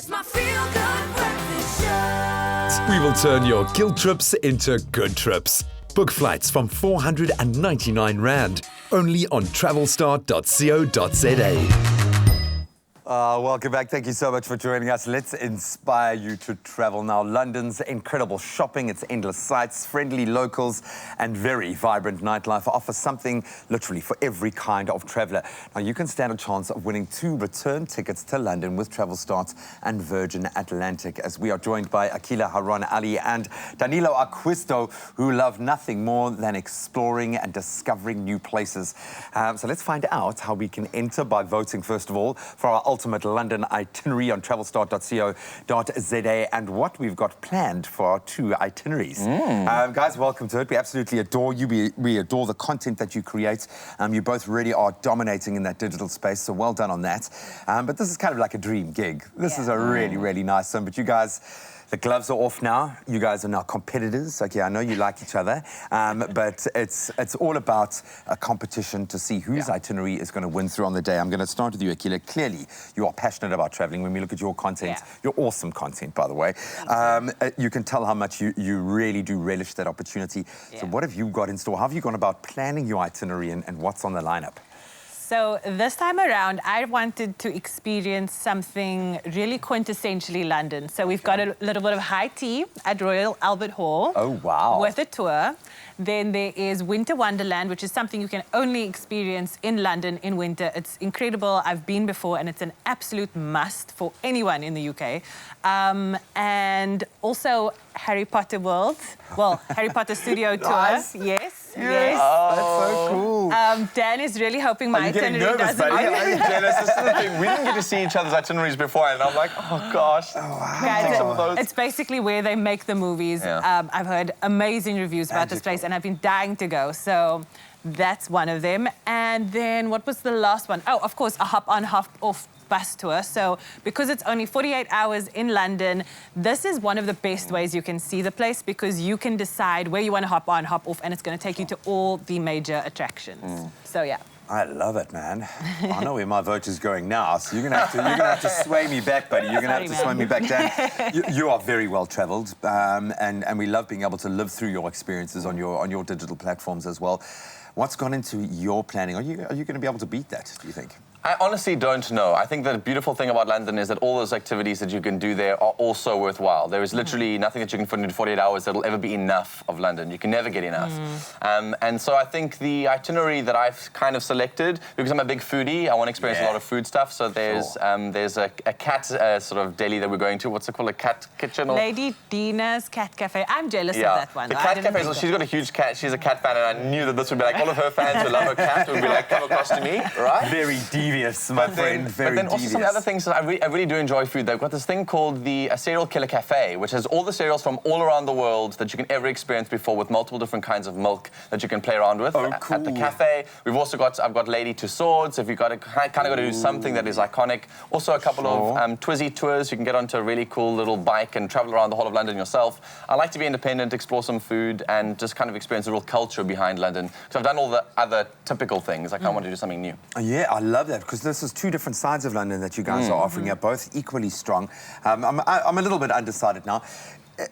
It's my feel-good breakfast show. We will turn your guilt trips into good trips. Book flights from 499 Rand, only on travelstart.co.za. Welcome back. Thank you so much for joining us. Let's inspire you to travel now. London's incredible shopping, its endless sights, friendly locals, and very vibrant nightlife offers something literally for every kind of traveller. Now, you can stand a chance of winning 2 return tickets to London with Travelstart and Virgin Atlantic, as we are joined by Akila Haron Ali and Danilo Acquisto, who love nothing more than exploring and discovering new places. So let's find out how we can enter by voting, first of all, for our ultimate London itinerary on travelstart.co.za and what we've got planned for our 2 itineraries. Guys, welcome to it. We absolutely adore you. We adore the content that you create. You both really are dominating in that digital space, so well done on that. But this is kind of like a dream gig. This is a really, really nice one. But you guys, the gloves are off now. You guys are now competitors. Okay, I know you like each other, but it's all about a competition to see whose itinerary is going to win through on the day. I'm going to start with you, Akila. Clearly, you are passionate about traveling. When we look at your content, your awesome content, by the way, you can tell how much you really do relish that opportunity. So what have you got in store? How have you gone about planning your itinerary and what's on the lineup? So this time around, I wanted to experience something really quintessentially London. So we've got a little bit of high tea at Royal Albert Hall. Oh, wow. With a tour. Then there is Winter Wonderland, which is something you can only experience in London in winter. It's incredible. I've been before, and it's an absolute must for anyone in the UK. And also Harry Potter World. Well, Harry Potter Studio Tour. Yes. Yes. Oh, that's so cool. Dan is really hoping my itinerary doesn't... I'm jealous. This is the thing. We didn't get to see each other's itineraries before, and I'm like, oh, gosh. Guys, it's basically where they make the movies. I've heard amazing reviews about this place, and I've been dying to go. So that's one of them. And then what was the last one? Oh, of course, a hop-on, hop-off bus tour. So because it's only 48 hours in London, this is one of the best ways you can see the place, because you can decide where you want to hop on, hop off, and it's going to take you to all the major attractions. So yeah. I love it, man. I know where my vote is going now, so you're gonna have to sway me back, buddy. You're gonna have to sway me back, Dan. You are very well travelled, and we love being able to live through your experiences on your digital platforms as well. What's gone into your planning? Are you going to be able to beat that, do you think? I honestly don't know. I think the beautiful thing about London is that all those activities that you can do there are also worthwhile. There is literally nothing that you can put into 48 hours that'll ever be enough of London. You can never get enough. And so I think the itinerary that I've kind of selected, because I'm a big foodie, I want to experience a lot of food stuff. So there's a cat sort of deli that we're going to. What's it called? A cat kitchen? Or... Lady Dina's Cat Cafe. I'm jealous of that one. The cat cafe, so she's got a huge cat. She's a cat fan, and I knew that this would be like all of her fans who love her cat would be like, come across to me, right? Very devious, my friend, very But then also devious. some other things that I really do enjoy food. They've got this thing called the Cereal Killer Cafe, which has all the cereals from all around the world that you can ever experience before, with multiple different kinds of milk that you can play around with at the cafe. We've also got, I've got Lady Two Swords, if you've got to kind of got to do something that is iconic. Also a couple of Twizzy tours. You can get onto a really cool little bike and travel around the whole of London yourself. I like to be independent, explore some food, and just kind of experience the real culture behind London. Because I've done all the other typical things. I kind of want to do something new. Yeah, I love that, because this is 2 different sides of London that you guys are offering, are both equally strong. I'm a little bit undecided now.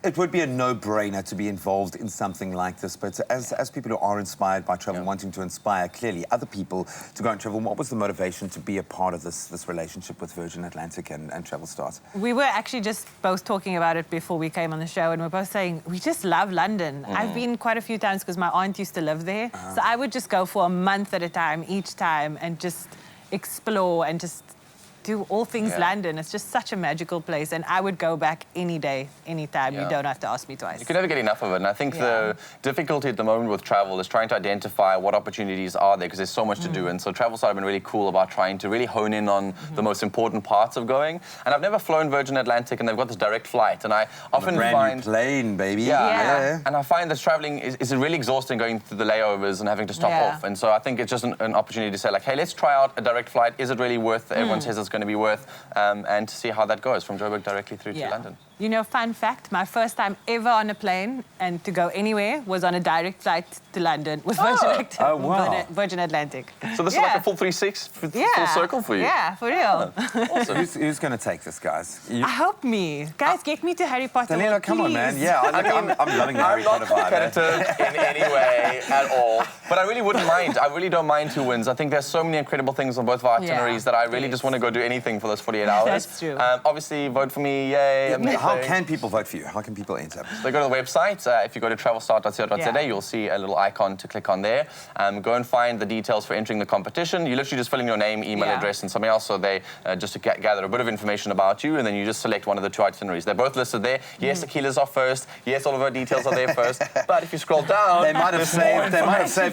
It would be a no-brainer to be involved in something like this, but as people who are inspired by travel, wanting to inspire, clearly, other people to go and travel, what was the motivation to be a part of this relationship with Virgin Atlantic and Travelstart? We were actually just both talking about it before we came on the show, and we're both saying, we just love London. I've been quite a few times because my aunt used to live there, so I would just go for a month at a time, each time, and just explore and just do all things London. It's just such a magical place, and I would go back any day, anytime. You don't have to ask me twice. You can never get enough of it, and I think the difficulty at the moment with travel is trying to identify what opportunities are there, because there's so much to do, and so Travelstart have been really cool about trying to really hone in on the most important parts of going. And I've never flown Virgin Atlantic, and they've got this direct flight, and I often find... new plane, baby. And I find that traveling is really exhausting, going through the layovers and having to stop off, and so I think it's just an opportunity to say, like, hey, let's try out a direct flight. Is it really worth, everyone says it's going to be worth, and to see how that goes from Joburg directly through to London. You know, fun fact, my first time ever on a plane and to go anywhere was on a direct flight to London with Virgin Atlantic. So this is like a full 360, full circle for you? Yeah, for real. Awesome. Who's going to take this, guys? I hope me. Guys, get me to Harry Potter. Danilo, come on, man. Yeah, I'm loving the Harry Potter vibe. I'm not competitive in any way at all, but I really wouldn't mind. I really don't mind who wins. I think there's so many incredible things on both of our itineraries that I really just want to go do anything for those 48 hours. That's true. Obviously, vote for me, yay. How can people vote for you? How can people enter? They go to the website. If you go to travelstart.co.za, you'll see a little icon to click on there. Go and find the details for entering the competition. You literally just fill in your name, email address, and something else. So they just to gather a bit of information about you, and then you just select one of the two itineraries. They're both listed there. Yes, Akila's off first. Yes, all of our details are there first. But if you scroll down, they might have saved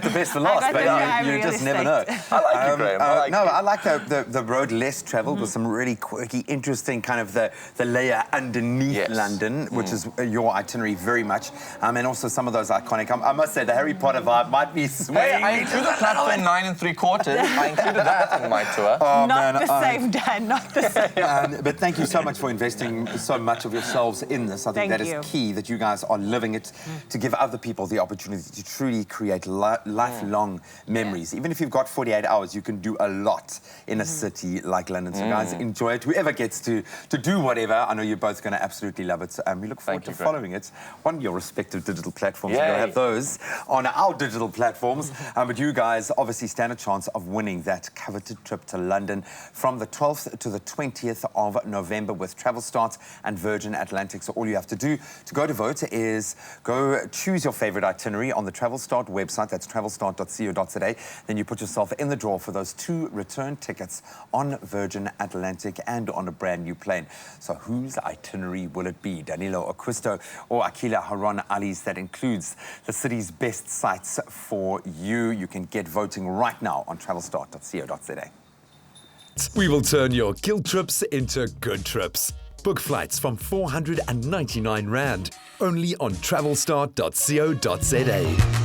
the best for last, but you just never know. I like you, Graham. I like the road less traveled with some really quirky, interesting kind of the layer underneath London, which is your itinerary very much, and also some of those iconic. I must say the Harry Potter vibe might be swaying. Hey, I included platform 9 3/4. I included that in my tour. Not the same, Dan. Not the same. But thank you so much for investing so much of yourselves in this. I think that is key, that you guys are living it to give other people the opportunity to truly create lifelong memories. Even if you've got 48 hours, you can do a lot in a city like London. So guys, enjoy it. Whoever gets to do whatever, I know you're both going to absolutely love it. We look forward to following it on your respective digital platforms. We're going to have those on our digital platforms. But you guys obviously stand a chance of winning that coveted trip to London from the 12th to the 20th of November with Travelstart and Virgin Atlantic. So all you have to do to go to vote is go choose your favorite itinerary on the Travelstart website. That's travelstart.co.za. Then you put yourself in the draw for those 2 return tickets on Virgin Atlantic and on a brand new plane. So whose itinerary will it be? Danilo Acquisto or Akila Haron Ali's? That includes the city's best sites for you. You can get voting right now on travelstart.co.za. We will turn your guilt trips into good trips. Book flights from 499 Rand, only on travelstart.co.za.